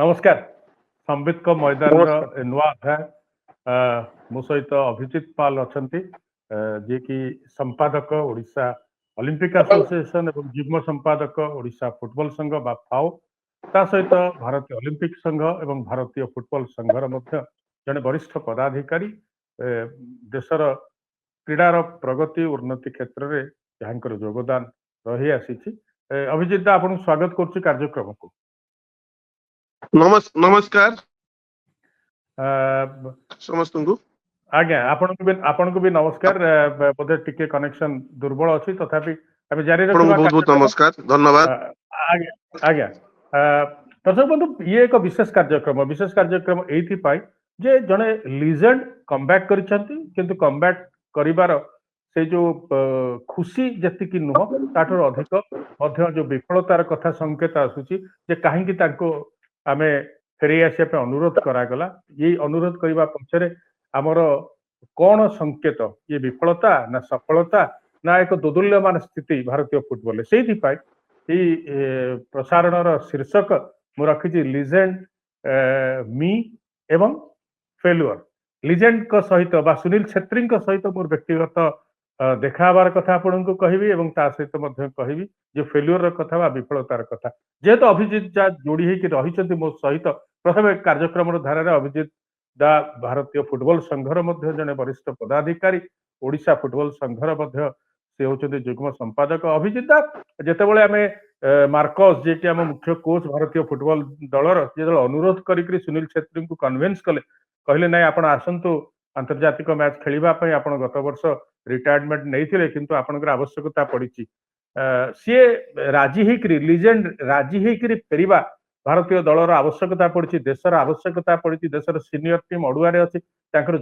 नमस्कार संबित को मैदान नमस्कार। नुआ अध्याय मो सहित अभिजीत पाल अच्छा जी की संपादक ओडिशा ओलंपिक एसोसिएशन एवं युग्म संपादक ओडिशा फुटबॉल संघ बा फाओ ता सहित भारतीय ओलंपिक संघ एवं भारतीय फुटबॉल संघर मध्य जड़े वरिष्ठ पदाधिकारी देशर क्रीडार प्रगति उन्नति क्षेत्र में जहाँकर योगदान रही आसी अभिजीत आपन स्वागत करुच्ची कार्यक्रम को नमस्कार समस्त को आज्ञा आपन को भी नमस्कार बोधे टिके कनेक्शन दुर्बल अच्छी तथापि आम जारी रखा बहुत बहुत नमस्कार धन्यवाद आज्ञा आज्ञा दर्शक बंधु ये एक विशेष कार्यक्रम ये जे जड़े लिजेंड कमबैक किंतु कमबैक करिवार से जो खुशी जी नुह ताठर अधिक जो विफलतार कथा संकेत आसूची जे कहीं आमे फेरी आसिया अनुरोध करागला ये अनुरोध करने पक्षरे आमर कौन संकेत ये विफलता ना सफलता ना एक दोदुल्यमान स्थिति भारतीय फुटबॉल से प्रसारण शीर्षक मु रखी लिजेंड मी एवं फेलुअर लिजेंड को सहित बा सुनील छेत्री सहित मोर व्यक्तिगत देखाबार कथा आपन को कहबी एवं ता सहित कहबी जो फेल्युअर कथा बा विफलतार कथा जेहेतु अभिजीत जा जोड़ी होकर रही मो सहित प्रथम कार्यक्रम धारा अभिजीत दा भारतीय फुटबॉल संघर जड़े वरिष्ठ पदाधिकारी ओडिशा फुटबॉल संघर से होचंदी युग्म संपादक अभिजीत दा जेतेबेले आमे मार्कस जे कि आम मुख्य कोच भारतीय फुटबॉल दलर जो अनुरोध करी सुनील छेत्री को कन्विन्स कले कहले ना आपण आसंतु आंतर्जातिक मैच खेलवाई आप गत वर्ष रिटायरमेंट नहीं किंतु आपनकर आवश्यकता पड़ी सी राजी होकर लिजेंड राजी होकर फेरिबा भारतीय दलर आवश्यकता पड़ी देशर आवश्यकता पड़ी देशर सीनियर टीम अड़ुआर अच्छी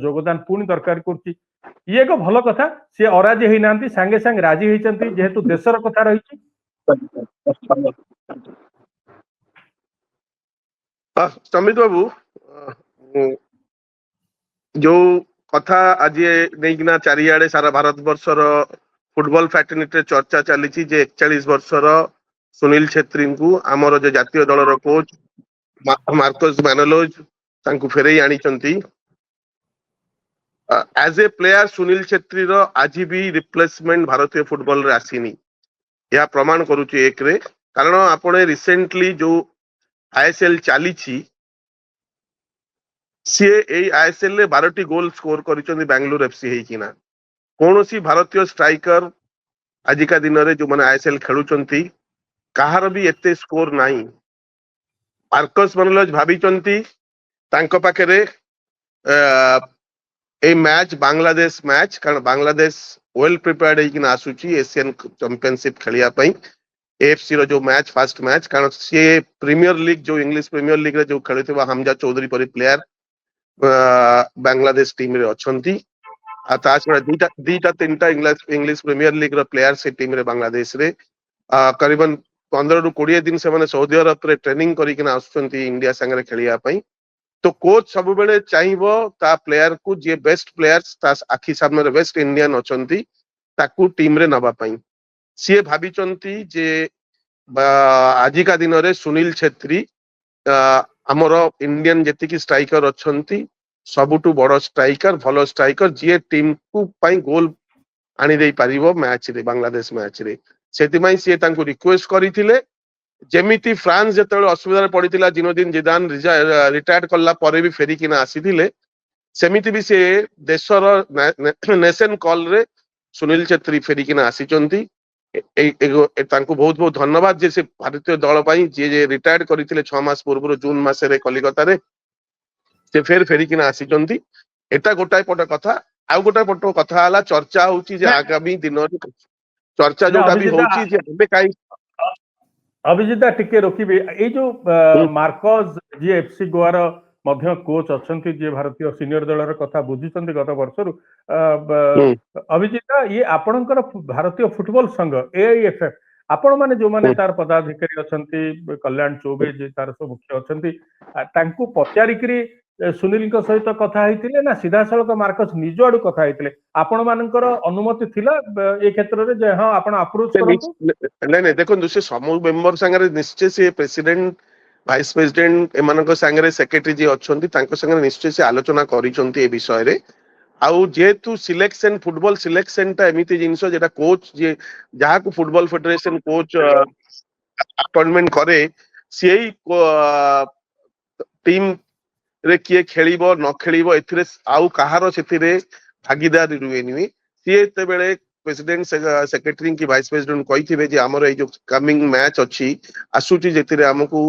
योगदान पुणी दरकार कर ये एक भल कथा सी अराजी होना सांगे सांगे राजी होती जेहेतु देशर कथा रही समित बाबू जो कथा आज नहीं चारिआडे सारा भारत वर्षर फुटबॉल फैटर्निटी चर्चा चली 41 वर्षर सुनील छेत्री को आमर जो जातीय दलर कोच मार्कस मैनोलोज फेरई आनी as a player Sunil Chhetri आज भी रिप्लेसमेंट भारतीय फुटबॉल रे आसीनी यह प्रमाण करुच्ची एक रे कारण आपने रिसेंटली जो आईएसएल चली सी आईएसएल रे 12 गोल स्कोर कर बेंगलुरु एफसी होना कौन सी भारतीय स्ट्राइकर आजिका दिन में जो मैंने आईएसएल खेलुंट कहार भी एते स्कोर नहीं मार्कस मनोलोज भाभी पाखे ए मैच बांग्लादेश मैच कारण बांग्लादेश वेल प्रिपेयर्ड होना आसूची एशियन चैंपियनशिप खेलिया एएफसी रो जो मैच फर्स्ट मैच कारण सी प्रीमियर लीग जो इंग्लिश प्रीमियर लीग रे जो खेली हमजा चौधरी परी प्लेयर बांग्लादेश टीम रे अछंती आ छड़ा दीटा तीनटा इंग्लिश प्रीमियर लीग रो प्लेयर से टीम रे बांग्लादेश रे करीबन 15 रु 20 दिन से सऊदी अरब रे ट्रेनिंग करिकिना आसुचंती इंडिया संगे खेलिया पई तो कोच सब बेले चाहिबो ता प्लेयर को जे बेस्ट प्लेयर्स ता आखि सामने रे बेस्ट इंडियन अछंती ताकू टीम रे नबा पई सी भाभी जे आजिका दिन रे सुनील छेत्री आमर इंडियन जेतिकी स्ट्राइकर अछंती सबुटू बड़ स्ट्राइकर भलो स्ट्राइकर जी टीम को पाई गोल आनी दे पारिबो मैच रे बांग्लादेश मैच रे सेति सी तांको रिक्वेस्ट करिथिले जेमिति फ्रांस जेतेबेले असुविधा पड़ीथिला जिनोदिन जिदान रिटायर्ड कला परे भी फेरिकिना आसीथिले सेमिति भी से देशर नेशन कॉल रे सुनील छेत्री फेरिकिना आसीचंती तांको बहुत बहुत धन्यवाद जे से भारतीय दल पाई जे रिटायर्ड करथिले 6 मास पूर्व जून मासरे कलिकता रे से फेरिकिना आसीचंती एटा गोटाय पट कथा आ गोटाय पट कथा हला चर्चा होची जे आगामी दिन चर्चा जोटा भी होची जे एबे काई अभिजीता टिके रोकिबे ए जो मार्कस जी एफसी गोवार मध्य कोच अच्छंती जे भारतीय सीनियर दलर कथा बुझुचंती गत वर्षरु अभिजीता ये आपणकर भारतीय फुटबॉल संघ एआईएफएफ आपण माने जो माने तार पदाधिकारी अच्छंती कल्याण चौबे जे तार सब मुख्य अच्छंती तांकू पचारिकरी सुनील सहित कथा होइतिले ना सीधा सड़क मार्कस निज आडू कथा होइतिले आपण मानकर अनुमति थिला ए क्षेत्र रे जे हां आपण अप्रोच करतो नहीं नहीं देखो से समूह मेंबर संगे निश्चय से प्रेसिडेंट ଭାଇସ୍ ପ୍ରେସିଡେଣ୍ଟ ଏମାନଙ୍କ ସାଙ୍ଗରେ ସେକ୍ରେଟାରୀ ଯିଏ ଅଛନ୍ତି ତାଙ୍କ ସାଙ୍ଗରେ ନିଶ୍ଚୟ ସେ ଆଲୋଚନା କରିଛନ୍ତି ଏ ବିଷୟରେ। ଆଉ ଯେହେତୁ ସିଲେକ୍ସନ ଫୁଟବଲ ସିଲେକ୍ସନ ଟା ଏମିତି ଜିନିଷ ଯେଟା କୋଚ୍ ଯିଏ ଯାହାକୁ ଫୁଟବଲ ଫେଡେରେସନ କୋଚ୍ ଆପଏଣ୍ଟମେଣ୍ଟ କରେ ସେଇ ଟିମ୍ ରେ କିଏ ଖେଳିବ ନ ଖେଳିବ ଏଥିରେ ଆଉ କାହାର ସେଥିରେ ଭାଗିଦାରୀ ରୁହେନି। ସିଏ ଯେତେବେଳେ ପ୍ରେସିଡେଣ୍ଟ ସେକ୍ରେଟାରୀ କି ଭାଇସ୍ ପ୍ରେସିଡେଣ୍ଟ କହିଥିବେ ଯେ ଆମର ଏଇ ଯୋଉ କମିଂ ମ୍ୟାଚ୍ ଅଛି ଆସୁଛି ଯେଥିରେ ଆମକୁ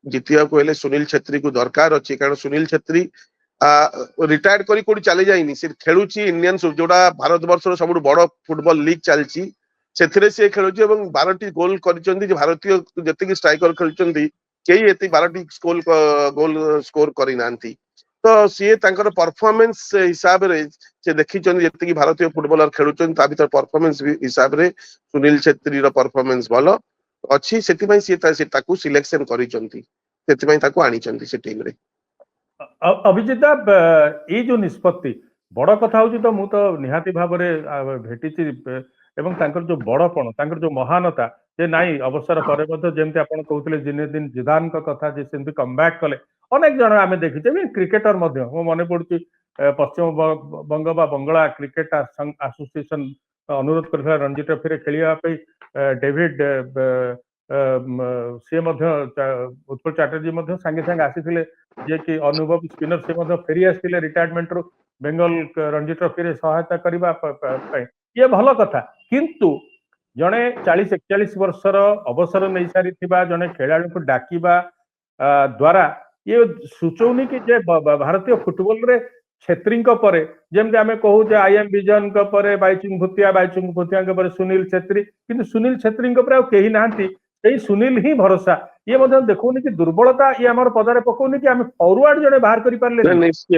ଜିତିବାକୁ ହେଲେ ସୁନୀଲ ଛେତ୍ରୀକୁ ଦରକାର ଅଛି, କାରଣ ସୁନୀଲ ଛେତ୍ରୀ ରିଟାୟାର୍ଡ କରି କୋଉଠି ଚାଲି ଯାଇନି, ସେ ଖେଳୁଛି ଇଣ୍ଡିଆନ ଯୋଉଟା ଭାରତ ବର୍ଷର ସବୁଠୁ ବଡ ଫୁଟବଲ ଲିଗ୍ ଚାଲିଛି ସେଥିରେ ସେ ଖେଳୁଛି ଏବଂ 12ଟି ଗୋଲ କରିଛନ୍ତି। ଯେ ଭାରତୀୟ ଯେତିକି ଷ୍ଟ୍ରାଇକର ଖେଳୁଛନ୍ତି କେହି ଏତିକି 12ଟି ଗୋଲ ସ୍କୋର କରିନାହାନ୍ତି। ତ ସିଏ ତାଙ୍କର ପରଫରମେନ୍ସ ହିସାବରେ ସେ ଦେଖିଛନ୍ତି ଯେତିକି ଭାରତୀୟ ଫୁଟବଲର ଖେଳୁଛନ୍ତି ତା ଭିତରେ ପରଫରମେନ୍ସ ହିସାବରେ ସୁନୀଲ ଛେତ୍ରୀର ପରଫରମେନ୍ସ ଭଲ ଅଛି, ସେଥିପାଇଁ ସିଏ ତାକୁ ସିଲେକ୍ସନ କରିଛନ୍ତି, ସେଥିପାଇଁ ତାକୁ ଆଣିଛନ୍ତି ସେ ଟିମରେ। ଅଭିଜିତ ଏଇ ଯୋଉ ନିଷ୍ପତ୍ତି ବଡ କଥା ହଉଛି ତ ମୁଁ ତ ନିହାତି ଭାବରେ ଭେଟିଛି ଏବଂ ତାଙ୍କର ଯୋଉ ବଡପଣ ତାଙ୍କର ଯୋଉ ମହାନତା ଯେ ନାଇଁ ଅବସର ପରେ ମଧ୍ୟ ଯେମିତି ଆପଣ କହୁଥିଲେ ଜିନେଦିନ ଜିଦାନଙ୍କ କଥା ଯେ ସେମିତି କମବ୍ୟାକ୍ କଲେ ଅନେକ ଜଣ ଆମେ ଦେଖିଛେ ବି କ୍ରିକେଟର ମଧ୍ୟ ମୁଁ ମନେ ପଡୁଛି ପଶ୍ଚିମବଙ୍ଗ ବା ବଙ୍ଗଳା କ୍ରିକେଟ ଆସୋସିଏସନ ଅନୁରୋଧ କରିଥିଲା ରଣଜି ଟ୍ରଫିରେ ଖେଳିବା ପାଇଁ ଡେଭିଡ ସିଏ ମଧ୍ୟ ଉତ୍କଳ ଚାଟର୍ଜୀ ମଧ୍ୟ ସାଙ୍ଗେ ସାଙ୍ଗେ ଆସିଥିଲେ ଯିଏକି ଅନୁଭବ ସ୍ପିନର ସେ ମଧ୍ୟ ଫେରି ଆସିଥିଲେ ରିଟାୟାରମେଣ୍ଟରୁ ବେଙ୍ଗଲ ରଣଜି ଟ୍ରଫିରେ ସହାୟତା କରିବା ପାଇଁ। ଇଏ ଭଲ କଥା, କିନ୍ତୁ ଜଣେ 40-41 ବର୍ଷର ଅବସର ନେଇ ସାରିଥିବା ଜଣେ ଖେଳାଳିଙ୍କୁ ଡାକିବା ଦ୍ୱାରା ଇଏ ସୂଚଉନି କି ଯେ ଭାରତୀୟ ଫୁଟବଲରେ ଛେତ୍ରୀଙ୍କ ପରେ ଯେମିତି ଆମେ କହୁ ଯେ ଆଇଏମ୍ ବିଜୟଙ୍କ ପରେ ବାଇଚୁଙ୍ଗ ଭୁତିଆଙ୍କ ପରେ ସୁନୀଲ ଛେତ୍ରୀ, କିନ୍ତୁ ସୁନୀଲ ଛେତ୍ରୀଙ୍କ ପରେ ଆଉ କେହି ନାହାନ୍ତି, ସେଇ ସୁନୀଲ ହିଁ ଭରସା। ଇଏ ମଧ୍ୟ ଦେଖଉନି କି ଦୁର୍ବଳତା ଇଏ ଆମର ପଦାରେ ପକଉନି କି ଆମେ ଫରୱାର୍ଡ ଜଣେ ବାହାର କରିପାରିଲେନି। ନିଶ୍ଚୟ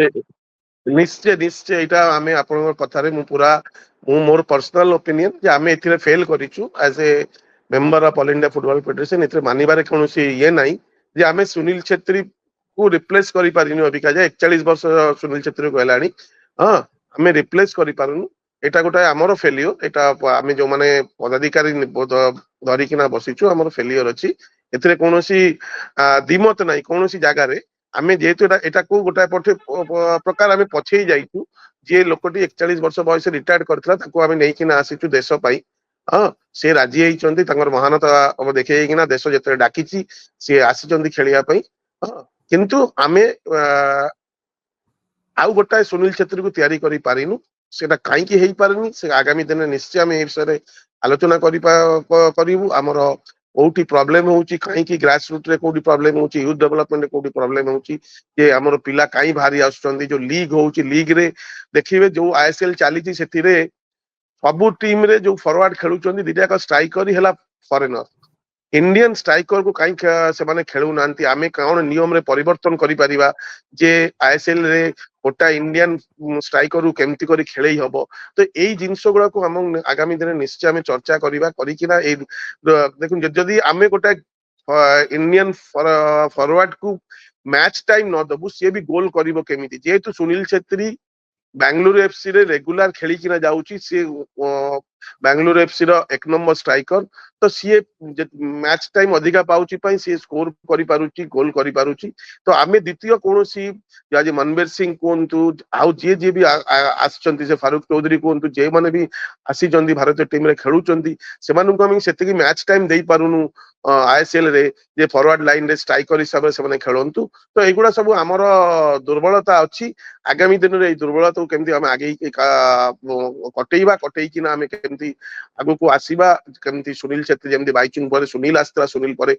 ନିଶ୍ଚୟ ନିଶ୍ଚୟ ଏଇଟା ଆମେ ଆପଣଙ୍କ କଥାରେ ମୁଁ ମୋର ପର୍ସନାଲ ଓପିନିଅନ ଯେ ଆମେ ଏଥିରେ ଫେଲ କରିଛୁ as a member of All India Football Federation. ଏଥିରେ ମାନିବାରେ କୌଣସି ଇଏ ନାହିଁ ଯେ ଆମେ ସୁନୀଲ ଛେତ୍ରୀ କୁ ରିପ୍ଲେସ କରିପାରିନୁ। ଅବିକା ଯେ 41 ବର୍ଷ ସୁନୀଲ ଛେତ୍ରୀକୁ ହେଲାଣି, ହଁ ଆମେ ରିପ୍ଲେସ କରିପାରୁନୁ, ଏଇଟା ଗୋଟେ ଆମର ଫେଲିଓର। ଏଇଟା ଆମେ ଯୋଉମାନେ ପଦାଧିକାରୀ ଧରିକିନା ବସିଛୁ ଆମର ଫେଲିଓର ଅଛି, ଏଥିରେ କୌଣସି ଦ୍ୱିମତ ନାହିଁ କୌଣସି ଜାଗାରେ। ଆମେ ଯେହେତୁ ଏଟାକୁ ଗୋଟେ ପ୍ରକାର ଆମେ ପଛେଇ ଯାଇଛୁ, ଯିଏ ଲୋକଟି 41 ବର୍ଷ ବୟସ ରିଟାୟାର୍ଡ କରିଥିଲା ତାକୁ ଆମେ ନେଇକିନା ଆସିଛୁ ଦେଶ ପାଇଁ। ହଁ ସେ ରାଜି ହେଇଛନ୍ତି, ତାଙ୍କର ମହାନତା ଦେଖେଇକିନା ଦେଶ ଯେତେବେଳେ ଡାକିଛି ସିଏ ଆସିଛନ୍ତି ଖେଳିବା ପାଇଁ। ହଁ କିନ୍ତୁ ଆମେ ଆଉ ଗୋଟାଏ ସୁନୀଲ ଛେତ୍ରୀକୁ ତିଆରି କରିପାରିନୁ, ସେଟା କାହିଁକି ହେଇପାରିନି ସେ ଆଗାମୀ ଦିନରେ ନିଶ୍ଚୟ ଆମେ ଏ ବିଷୟରେ ଆଲୋଚନା କରିବୁ। ଆମର କୋଉଠି ପ୍ରୋବ୍ଲେମ ହଉଛି, କାହିଁକି ଗ୍ରାସ ରୁଟ ରେ କୋଉଠି ପ୍ରୋବ୍ଲେମ ହଉଛି, ୟୁଥ ଡେଭଲପମେଣ୍ଟ କୋଉଠି ପ୍ରୋବ୍ଲେମ ହଉଛି, ଯେ ଆମର ପିଲା କାହିଁ ବାହାରି ଆସୁଛନ୍ତି। ଯୋଉ ଲିଗ୍ ହଉଛି ଲିଗରେ ଦେଖିବେ ଯୋଉ ଆଇଏସଏଲ ଚାଲିଛି ସେଥିରେ ସବୁ ଟିମରେ ଯୋଉ ଫରୱାର୍ଡ ଖେଳୁଛନ୍ତି ଦିଟା ଯାକ ଷ୍ଟ୍ରାଇକର ହେଲା ଫରେନର। ଇଣ୍ଡିଆନ ଷ୍ଟ୍ରାଇକର କୁ କାହିଁ ସେମାନେ ଖେଳୁନାହାନ୍ତି? ଆମେ କଣ ନିୟମରେ ପରିବର୍ତ୍ତନ କରିପାରିବା ଯେ ଆଇଏସଏଲ ରେ ଗୋଟା ଇଣ୍ଡିଆନ ଷ୍ଟ୍ରାଇକର କେମିତି କରି ଖେଳେଇ ହବ? ତ ଏଇ ଜିନିଷ ଗୁଡାକୁ ଆମ ଆଗାମୀ ଦିନରେ ନିଶ୍ଚୟ ଆମେ ଚର୍ଚ୍ଚା କରିକିନା ଏଇ ଦେଖନ୍ତୁ ଯଦି ଆମେ ଗୋଟେ ଇଣ୍ଡିଆନ ଫରୱାର୍ଡ କୁ ମ୍ୟାଚ୍ ଟାଇମ ନ ଦବୁ ସିଏ ବି ଗୋଲ କରିବ କେମିତି? ଯେହେତୁ ସୁନୀଲ ଛେତ୍ରୀ ବାଙ୍ଗାଲୋର ଏଫସି ରେ ରେଗୁଲାର ଖେଳିକିନା ଯାଉଛି, ସିଏ ବାଙ୍ଗାଲୋର ଏଫସି ର 1 ନମ୍ବର ଷ୍ଟ୍ରାଇକର, ତ ସିଏ ମ୍ୟାଚ୍ ଟାଇମ ଅଧିକା ପାଉଛି ପାଇଁ ସିଏ ସ୍କୋର କରିପାରୁଛି, ଗୋଲ କରିପାରୁଛି। ତ ଆମେ ଦ୍ୱିତୀୟ କୌଣସି ଆଜି ମନବୀର ସିଂ କୁହନ୍ତୁ ଆଉ ଯିଏ ବି ଆସିଛନ୍ତି, ସେ ଫାରୁକ ଚୌଧୁରୀ କୁହନ୍ତୁ, ଯେଉଁମାନେ ବି ଆସିଛନ୍ତି ଭାରତୀୟ ଟିମରେ ଖେଳୁଛନ୍ତି ସେମାନଙ୍କୁ ଆମେ ସେତିକି ମ୍ୟାଚ୍ ଟାଇମ ଦେଇପାରୁନୁ ଆଇଏସଏଲ ରେ ଯେ ଫରୱାର୍ଡ ଲାଇନ ରେ ଷ୍ଟ୍ରାଇକର ହିସାବରେ ସେମାନେ ଖେଳନ୍ତୁ। ତ ଏଇଗୁଡା ସବୁ ଆମର ଦୁର୍ବଳତା ଅଛି। ଆଗାମୀ ଦିନରେ ଏଇ ଦୁର୍ବଳତାକୁ କେମିତି ଆମେ ଆଗେଇ କଟେଇକିନା ଆମେ କେମିତି ଆଗକୁ ଆସିବା, କେମିତି ସୁନୀଲ ଛେତ୍ରୀ ଯେମିତି ବାଇଚୁଙ୍ଗ ପରେ ସୁନୀଲ ଆସିଥିଲା, ସୁନୀଲ ପରେ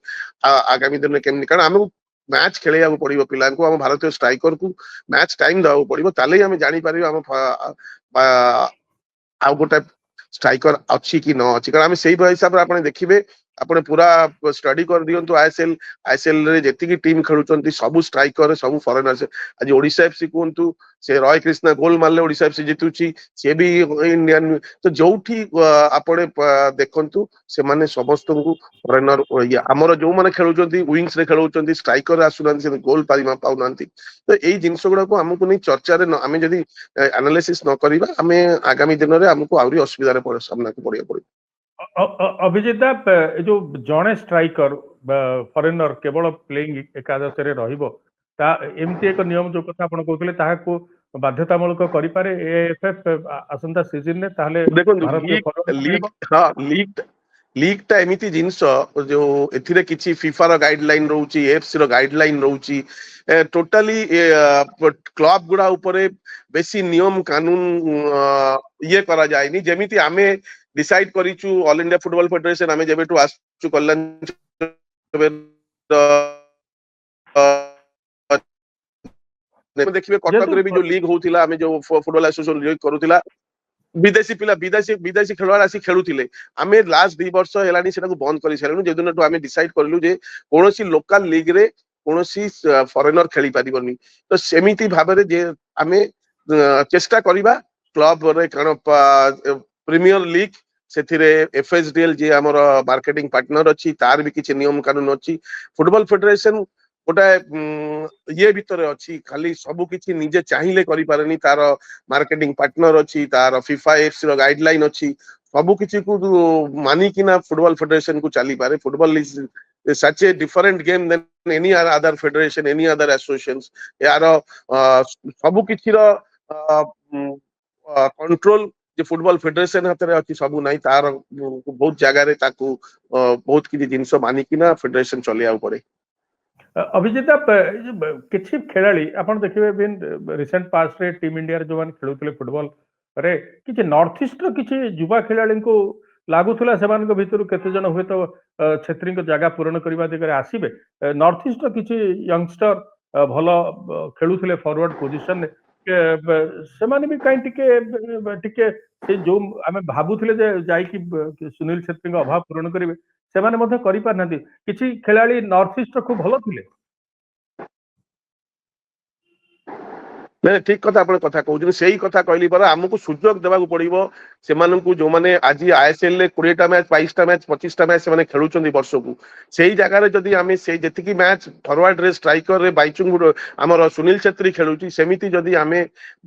ଆଗାମୀ ଦିନରେ କେମିତି, କାରଣ ଆମକୁ ମ୍ୟାଚ୍ ଖେଳେଇବାକୁ ପଡିବ, ପିଲାଙ୍କୁ ଆମ ଭାରତୀୟ ଷ୍ଟ୍ରାଇକରକୁ ମ୍ୟାଚ୍ ଟାଇମ ଦେବାକୁ ପଡିବ, ତାହେଲେ ଆମେ ଜାଣିପାରିବା ଆମ ଆଉ ଗୋଟେ ଷ୍ଟ୍ରାଇକର ଅଛି କି ନ ଅଛି। କାରଣ ଆମେ ସେଇ ହିସାବରେ ଆପଣ ଦେଖିବେ, ଆପଣ ପୁରା ଷ୍ଟଡି କରିଦିଅନ୍ତୁ ଆଇଏସଏଲ ରେ ଯେତିକି ଟିମ୍ ଖେଳୁଛନ୍ତି ସବୁ ଷ୍ଟ୍ରାଇକର ସବୁ ଫରେନର। ଆଜି ଓଡିଶା ଏଫସି କୁହନ୍ତୁ, ସେ ରୟ କ୍ରିଷ୍ଣା ଗୋଲ ମାରିଲେ ଓଡିଶା ଏଫସି ଜିତୁଛି, ସିଏ ବି ଇଣ୍ଡିଆନ। ତ ଯୋଉଠି ଆପଣ ଦେଖନ୍ତୁ ସେମାନେ ସମସ୍ତଙ୍କୁ ଫରେନର। ଆମର ଯୋଉମାନେ ଖେଳୁଛନ୍ତି ୱିଙ୍ଗସ ରେ ଖେଳୁଛନ୍ତି, ଷ୍ଟ୍ରାଇକର ଆସୁନାହାନ୍ତି, ସେ ଗୋଲ ପାଉନାହାନ୍ତି। ତ ଏଇ ଜିନିଷ ଗୁଡାକୁ ଆମକୁ ନେଇ ଚର୍ଚ୍ଚାରେ ଆମେ ଯଦି ଆନାଲିସିସ୍ ନ କରିବା, ଆମେ ଆଗାମୀ ଦିନରେ ଆମକୁ ଆହୁରି ଅସୁବିଧାରେ ସାମ୍ନାକୁ ପଡିବାକୁ ପଡିବ। ଅଭିଜିତ ଏ ଯୋଉ ଜଣେ ଷ୍ଟ୍ରାଇକର ଫରେନର କେବଳ ପ୍ଲେଇଂ ଏକାଦଶରେ ରହିବ ତା ଏମିତି ଏକ ନିୟମ ଯୋଉ କଥା ଆପଣ କହୁଥିଲେ ତାହାକୁ ବାଧ୍ୟତାମୂଳକ କରିପାରେ ଏଏଫଏଫ ଆସନ୍ତା ସିଜନରେ ତାହେଲେ ଦେଖନ୍ତୁ ଭାରତୀୟ ଫରୱାର୍ଡ ଲିଗ୍ ରହିବ। ହଁ ଲିଗ୍ ଟା ଏମିତି ଜିନିଷ ଯୋଉ ଏଥିରେ କିଛି ଫିଫାର ଗାଇଡଲାଇନ ରହୁଛି, ଏଫସି ର ଗାଇଡଲାଇନ ରହୁଛି, ଟୋଟାଲି କ୍ଲବ ଗୁଡା ଉପରେ ବେଶୀ ନିୟମ କାନୁନ ଇଏ କରାଯାଏନି। ଯେମିତି ଆମେ ଡିସାଇଡ କରିଛୁ ଅଲ ଇଣ୍ଡିଆ ଫୁଟବଲ ଫେଡରେସନ ଆମେ ଯେବେଠୁ ଆସୁଛୁ କଲ୍ୟାଣ ଦେଖିବେ ଯେହେତୁ କଟକରେ ବି ଯୋଉ ଲିଗ୍ ହଉଥିଲା, ଆମେ ଯୋଉ ଫୁଟବଲ ଆସୋସିଏସନ ଲିଗ୍ କରୁଥିଲା, ବିଦେଶୀ ଖେଳାଳି ଆସି ଖେଳୁଥିଲେ। ଆମେ ଲାଷ୍ଟ 2 ବର୍ଷ ହେଲାଣି ସେଟାକୁ ବନ୍ଦ କରି ସାରିଲୁଣି। ଯେଦିନଠୁ ଆମେ ଡିସାଇଡ କରିଲୁ ଯେ କୌଣସି ଲୋକାଲ ଲିଗ ରେ କୌଣସି ଫରେନର ଖେଳି ପାରିବନି। ତ ସେମିତି ଭାବରେ ଯେ ଆମେ ଚେଷ୍ଟା କରିବା କ୍ଲବରେ, କାରଣ ପ୍ରିମିୟର ଲିଗ ସେଥିରେ ଏଫଏସଡିଏଲ ଯିଏ ଆମର ମାର୍କେଟିଂ ପାର୍ଟନର ଅଛି ତାର ବି କିଛି ନିୟମ କାନୁନ ଅଛି। ଫୁଟବଲ ଫେଡରେସନ ଗୋଟାଏ ଇଏ ଭିତରେ ଅଛି, ଖାଲି ସବୁ କିଛି ନିଜେ ଚାହିଁଲେ କରିପାରେନି, ତାର ମାର୍କେଟିଂ ପାର୍ଟନର ଅଛି, ତାର ଫିଫା ଏଫସି ର ଗାଇଡଲାଇନ ଅଛି। ସବୁ କିଛି କୁ ମାନିକିନା ଫୁଟବଲ ଫେଡରେସନ କୁ ଚାଲିପାରେ। Football is such a different game than any other federation, any other associations. यार ସବୁ କିଛିର କଣ୍ଟ୍ରୋଲ ଯେ ଫୁଟବଲ ଫେଡରେସନ ହାତରେ ଅଛି ସବୁ ନାହିଁ, ତାର ବହୁତ ଜାଗାରେ ତାକୁ ବହୁତ କିଛି ଜିନିଷ ମାନିକିନା ଫେଡରେସନ ଚଲେଇବାକୁ ପଡେ। ଅଭିଜିତ କିଛି ଖେଳାଳି ଆପଣ ଦେଖିବେ ରିସେଣ୍ଟ ପାଷ୍ଟରେ ଟିମ୍ ଇଣ୍ଡିଆରେ ଯୋଉମାନେ ଖେଳୁଥିଲେ ଫୁଟବଲ ରେ କିଛି ନର୍ଥ ଇଷ୍ଟର କିଛି ଯୁବା ଖେଳାଳିଙ୍କୁ ଲାଗୁଥିଲା ସେମାନଙ୍କ ଭିତରୁ କେତେ ଜଣ ହୁଏତ ଛେତ୍ରୀଙ୍କ ଜାଗା ପୂରଣ କରିବା ଦିଗରେ ଆସିବେ। ନର୍ଥ ଇଷ୍ଟର କିଛି ୟଙ୍ଗଷ୍ଟର ଭଲ ଖେଳୁଥିଲେ ଫରୱାର୍ଡ ପୋଜିସନରେ, ସେମାନେ ବି କାହିଁ ଟିକେ ଟିକେ ସେ ଯୋଉ ଆମେ ଭାବୁଥିଲେ ଯେ ଯାଇକି ସୁନୀଲ ଛେତ୍ରୀଙ୍କ ଅଭାବ ପୂରଣ କରିବେ, ସେମାନେ ମଧ୍ୟ କରିପାରିନାହାନ୍ତି। କିଛି ଖେଳାଳି ନର୍ଥ ଇଷ୍ଟର ଖୁବ ଭଲ ଥିଲେ। ନାଇଁ ଠିକ କଥା ଆପଣ କଥା କହୁଛନ୍ତି, ସେଇ କଥା କହିଲି ପରା, ଆମକୁ ସୁଯୋଗ ଦେବାକୁ ପଡିବ ସେମାନଙ୍କୁ। ଯୋଉମାନେ ଆଜି ଆଇଏସଏଲ ରେ 20ଟା ମ୍ୟାଚ, 22ଟା ମ୍ୟାଚ, 25ଟା ମ୍ୟାଚ ସେମାନେ ଖେଳୁଛନ୍ତି ବର୍ଷକୁ, ସେଇ ଜାଗାରେ ଯଦି ଆମେ ସେଇ ଯେତିକି ମ୍ୟାଚ ଫରୱାର୍ଡ ରେ ଷ୍ଟ୍ରାଇକର ରେ ବାଇଚୁଙ୍ଗ ଆମର ସୁନୀଲ ଛେତ୍ରୀ ଖେଳୁଛି, ସେମିତି ଯଦି ଆମେ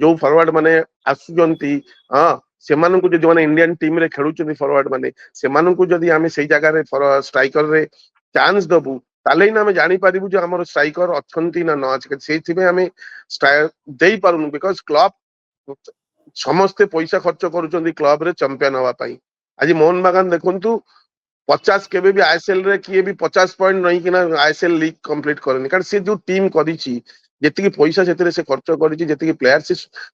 ଯୋଉ ଫରୱାର୍ଡ ମାନେ ଆସୁଛନ୍ତି, ହଁ ସେମାନଙ୍କୁ ଯଦି ମାନେ ଇଣ୍ଡିଆନ ଟିମ ରେ ଖେଳୁଛନ୍ତି ଫରୱାର୍ଡ ମାନେ, ସେମାନଙ୍କୁ ଯଦି ଆମେ ସେଇ ଜାଗାରେ ଷ୍ଟ୍ରାଇକର ରେ ଚାନ୍ସ ଦବୁ, ତାହେଲେ ହିଁ ଆମେ ଜାଣିପାରିବୁ ଯେ ଆମର ଷ୍ଟ୍ରାଇକର ଅଛନ୍ତି ନା ନ ଅଛି। ସେଇଥିପାଇଁ ଆମେ ଦେଇପାରୁନୁ, ବିକଜ କ୍ଲବ ସମସ୍ତେ ପଇସା ଖର୍ଚ୍ଚ କରୁଛନ୍ତି କ୍ଲବରେ ଚାମ୍ପିୟନ ହବା ପାଇଁ। ଆଜି ମୋହନ ବାଗାନ ଦେଖନ୍ତୁ 50 କେବେ ବି ଆଇଏସଏଲ ରେ କିଏ ବି 50 ପଏଣ୍ଟ ରହିକିନା ଆଇଏସଏଲ ଲିଗ କମ୍ପ୍ଲିଟ କରେନି, କାରଣ ସେ ଯୋଉ ଟିମ୍ କରିଛି, ଯେତିକି ପଇସା ସେଥିରେ ସେ ଖର୍ଚ୍ଚ କରିଛି, ଯେତିକି ପ୍ଲେୟାର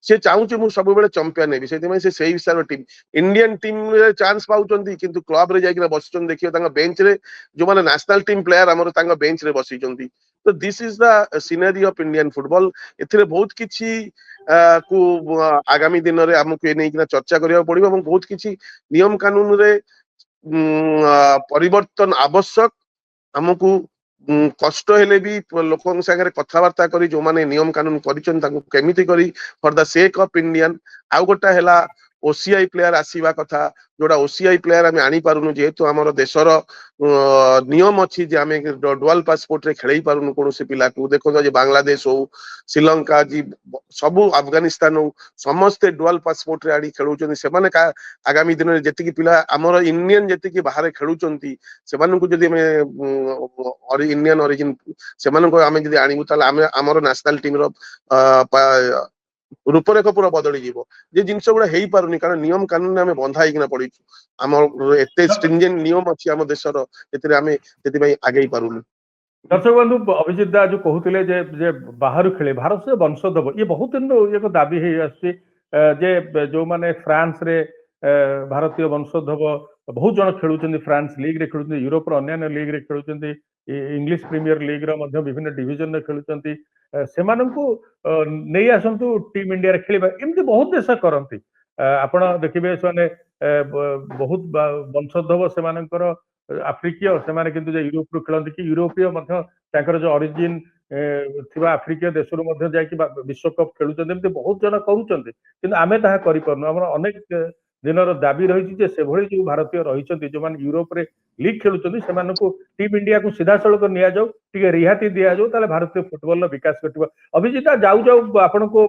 ସେ ଚାହୁଁଛି ମୁଁ ସବୁବେଳେ ଚାମ୍ପିୟନ ହେବି, ସେଥିପାଇଁ ସେ ସେଇ ହିସାବରେ ଟିମ୍ ଇଣ୍ଡିଆନ ଟିମରେ ଚାନ୍ସ ପାଉଛନ୍ତି, କିନ୍ତୁ କ୍ଲବରେ ଯାଇକିନା ବସିଛନ୍ତି। ଦେଖିବ ତାଙ୍କ ବେଞ୍ଚରେ ଯୋଉମାନେ ନ୍ୟାସନାଲ ଟିମ୍ ପ୍ଲେୟାର ଆମର ତାଙ୍କ ବେଞ୍ଚରେ ବସିଛନ୍ତି। ତ this is the scenery of Indian football. ଏଥିରେ ବହୁତ କିଛି କୁ ଆଗାମୀ ଦିନରେ ଆମକୁ ଏ ନେଇକିନା ଚର୍ଚ୍ଚା କରିବାକୁ ପଡିବ ଏବଂ ବହୁତ କିଛି ନିୟମ କାନୁନରେ ପରିବର୍ତ୍ତନ ଆବଶ୍ୟକ। ଆମକୁ କଷ୍ଟ ହେଲେ ବି ଲୋକଙ୍କ ସାଙ୍ଗରେ କଥାବାର୍ତ୍ତା କରି ଯୋଉମାନେ ନିୟମ କାନୁନ କରିଛନ୍ତି ତାଙ୍କୁ କେମିତି କରି ଫର ଦ ସେକ୍ ଅଫ ଇଣ୍ଡିଆନ। ଆଉ ଗୋଟେ ହେଲା ଓସିଆଇ ପ୍ଲେୟାର ଆସିବା କଥା, ଯୋଉଟା ଓସିଆଇ ପ୍ଲେୟାର ଆମେ ଆଣିପାରୁନୁ, ଯେହେତୁ ଆମର ଦେଶର ନିୟମ ଅଛି ଯେ ଆମେ ଡୁଆଲ ପାସପୋର୍ଟ ରେ ଖେଳେଇ ପାରୁନୁ କୌଣସି ପିଲାକୁ। ଦେଖନ୍ତୁ ଯେ ବାଂଲାଦେଶ ହଉ, ଶ୍ରୀଲଙ୍କା, ସବୁ ଆଫଗାନିସ୍ତାନ ହଉ, ସମସ୍ତେ ଡୁଆଲ ପାସପୋର୍ଟ ରେ ଆଣି ଖେଳୁଛନ୍ତି। ସେମାନେ ଆଗାମୀ ଦିନରେ ଯେତିକି ପିଲା ଆମର ଇଣ୍ଡିଆନ ଯେତିକି ବାହାରେ ଖେଳୁଛନ୍ତି, ସେମାନଙ୍କୁ ଯଦି ଆମେ ଇଣ୍ଡିଆନ ଅରିଜିନ ସେମାନଙ୍କୁ ଆମେ ଯଦି ଆଣିବୁ, ତାହେଲେ ଆମେ ଆମର ନ୍ୟାସନାଲ ଟିମ ର ରୂପରେଖ ପୁରା ବଦଳିଯିବ। ଯେ ଜିନିଷ ଗୁଡା ହେଇପାରୁନି, କାରଣ ନିୟମ କାନୁନରେ ଆମେ ବନ୍ଧା ହେଇକିନା ପଡିଛୁ। ଆମର ଏତେ ଷ୍ଟ୍ରିଞ୍ଜେଣ୍ଟ ନିୟମ ଅଛି ଆମ ଦେଶର, ସେଥିରେ ଆମେ ସେଥିପାଇଁ ଆଗେଇ ପାରୁନୁ। ଦର୍ଶକ ବନ୍ଧୁ, ଅଭିଜିତ ଦା ଯୋଉ କହୁଥିଲେ ଯେ ବାହାରୁ ଖେଳେ, ଭାରତୀୟ ବଂଶୋଦ୍ଭବ, ଇଏ ବହୁତ ଦିନରୁ ଏକ ଦାବି ହେଇ ଆସୁଛି ଯେ ଯୋଉମାନେ ଫ୍ରାନ୍ସରେ ଭାରତୀୟ ବଂଶୋଦ୍ଭବ ବହୁତ ଜଣ ଖେଳୁଛନ୍ତି, ଫ୍ରାନ୍ସ ଲିଗ୍ରେ ଖେଳୁଛନ୍ତି, ୟୁରୋପର ଅନ୍ୟାନ୍ୟ ଲିଗ୍ରେ ଖେଳୁଛନ୍ତି, ଇଂଲିଶ ପ୍ରିମିୟର ଲିଗ୍ର ମଧ୍ୟ ବିଭିନ୍ନ ଡିଭିଜନରେ ଖେଳୁଛନ୍ତି, ସେମାନଙ୍କୁ ନେଇ ଆସନ୍ତୁ ଟିମ୍ ଇଣ୍ଡିଆରେ ଖେଳିବା, ଏମିତି ବହୁତ ଦେଶ କରନ୍ତି। ଆପଣ ଦେଖିବେ ସେମାନେ ବହୁତ ବଂଶୋଦ୍ଭବ ସେମାନଙ୍କର ଆଫ୍ରିକୀୟ, ସେମାନେ କିନ୍ତୁ ଯେ ୟୁରୋପରୁ ଖେଳନ୍ତି, କି ୟୁରୋପୀୟ ମଧ୍ୟ ତାଙ୍କର ଯୋଉ ଅରିଜିନ ଥିବା ଆଫ୍ରିକୀୟ ଦେଶରୁ ମଧ୍ୟ ଯାଇକି ବିଶ୍ୱକପ୍ ଖେଳୁଛନ୍ତି। ଏମିତି ବହୁତ ଜଣ କରୁଛନ୍ତି, କିନ୍ତୁ ଆମେ ତାହା କରିପାରୁନୁ। ଆମର ଅନେକ ଦିନର ଦାବି ରହିଛି ଯେ ସେଭଳି ଯୋଉ ଭାରତୀୟ ରହିଛନ୍ତି ଯୋଉମାନେ ୟୁରୋପରେ ଲିଗ୍ ଖେଳୁଛନ୍ତି, ସେମାନଙ୍କୁ ଟିମ୍ ଇଣ୍ଡିଆକୁ ସିଧାସଳଖ ନିଆଯାଉ, ଟିକେ ରିହାତି ଦିଆଯାଉ, ତାହେଲେ ଭାରତୀୟ ଫୁଟବଲର ବିକାଶ ଘଟିବ। ଅଭିଜିତ ଯାଉ ଯାଉ ଆପଣଙ୍କୁ